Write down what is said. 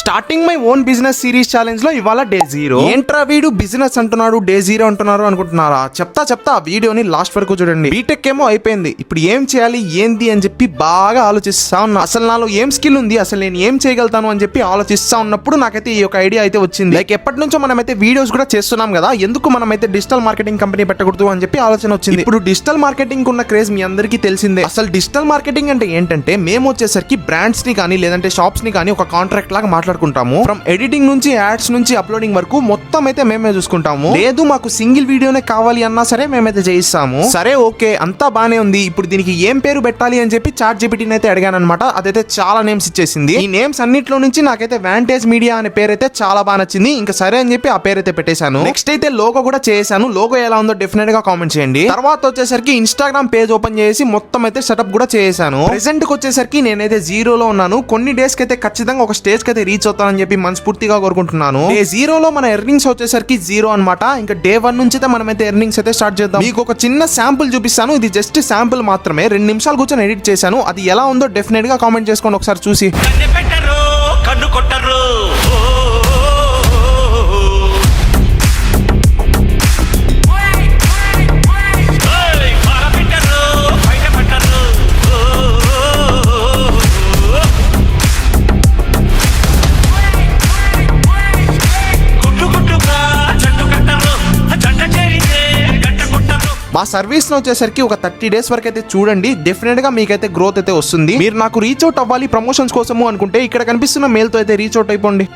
Starting my own business series challenge లో ఇవాళ day 0. ఏంట్రా వీడు బిజినెస్ అంటున్నాడు, డే 0 అంటున్నారు అనుకుంటున్నారా? చెప్తా ఆ వీడియోని లాస్ట్ వరకు చూడండి. బీటెక్ ఏమో అయిపోయింది, ఇప్పుడు ఏం చేయాలి ఏంది అని చెప్పి బాగా ఆలోచిస్తా ఉన్నా. అసలు నాలో ఏం స్కిల్ ఉంది, అసలు నేను ఏం చేయగలుగుతాను అని చెప్పి ఆలోచిస్తా ఉన్నప్పుడు నాకైతే ఈ ఒక ఐడియా అయితే వచ్చింది. లైక్ ఎప్పటి నుంచో మనమైతే వీడియోస్ కూడా చేస్తున్నాం కదా, ఎందుకు మనమైతే డిజిటల్ మార్కెటింగ్ కంపెనీ పెట్టకూడదు అని చెప్పి ఆలోచన వచ్చింది. ఇప్పుడు డిజిటల్ మార్కెటింగ్ ఉన్న క్రేజ్ మీ అందరికీ తెలిసిందే. అసలు డిజిటల్ మార్కెటింగ్ అంటే ఏంటంటే మేము వచ్చేసరికి బ్రాండ్స్ ని కానీ లేదంటే షాప్స్ ని కానీ ఒక కాంట్రాక్ట్ లాగా మాట్లాడుకుంటాము. ఫ్రమ్ ఎడిటింగ్ నుంచి యాడ్స్ నుంచి అప్లోడింగ్ వరకు మొత్తం అయితే మేమే చూసుకుంటాము. లేదు మాకు సింగిల్ వీడియోనే కావాలి అన్నా సరే మేమైతే చేయిస్తాము. సరే ఓకే అంతా బానే ఉంది, ఇప్పుడు దీనికి ఏం పేరు పెట్టాలి అని చెప్పి చాట్ జీపీటీని అయితే అడిగాను అనమాట. అదైతే చాలా నేమ్స్ ఇచ్చేసింది. ఈ నేమ్స్ అన్నిట్లో నుంచి నాకైతే వాంటేజ్ మీడియా అనే పేరు అయితే చాలా బాగా నచ్చింది. ఇంకా సరే అని చెప్పి ఆ పేరు అయితే పెట్టేశాను. నెక్స్ట్ అయితే లోగో కూడా చేశాను. లోగో ఎలా ఉందో డెఫినెట్ గా కామెంట్ చేయండి. తర్వాత వచ్చేసరికి ఇన్స్టాగ్రామ్ పేజ్ ఓపెన్ చేసి మొత్తం అయితే సెటప్ కూడా చేశాను. ప్రెసెంట్ కి వచ్చేసరికి నేనైతే 0లో ఉన్నాను. కొన్ని డేస్ కి అయితే ఖచ్చితంగా ఒక స్టేజ్ కి అయితే రీచ్ అవుతానని చెప్పి మనస్ఫూర్తిగా కోరుకుంటున్నాను. డే 0లో మన ఎర్నింగ్స్ వచ్చేసరికి 0 అనమాట. ఇంకా డే 1 నుంచి అయితే మనమైతే ఎర్నింగ్స్ అయితే స్టార్ట్ చేద్దాం. మీకు ఒక చిన్న శాంపుల్ చూపిస్తాను. ఇది జస్ట్ శాంపుల్ మాత్రమే, 2 నిమిషాలు కూర్చొని ఎడిట్ చేశాను. అది ఎలా ఉందో డెఫినెట్ గా కామెంట్ చేసుకోండి ఒకసారి చూసి. మా సర్వీస్ వచ్చేసరికి ఒక 30 డేస్ వరకు అయితే చూడండి, డెఫినెట్ గా మీకైతే గ్రోత్ అయితే వస్తుంది. మీరు నాకు రీచ్ అవుట్ అవ్వాలి ప్రమోషన్స్ కోసము అనుకుంటే ఇక్కడ కనిపిస్తున్న మెయిల్ తో అయితే రీచ్ అవుట్ అయిపోండి.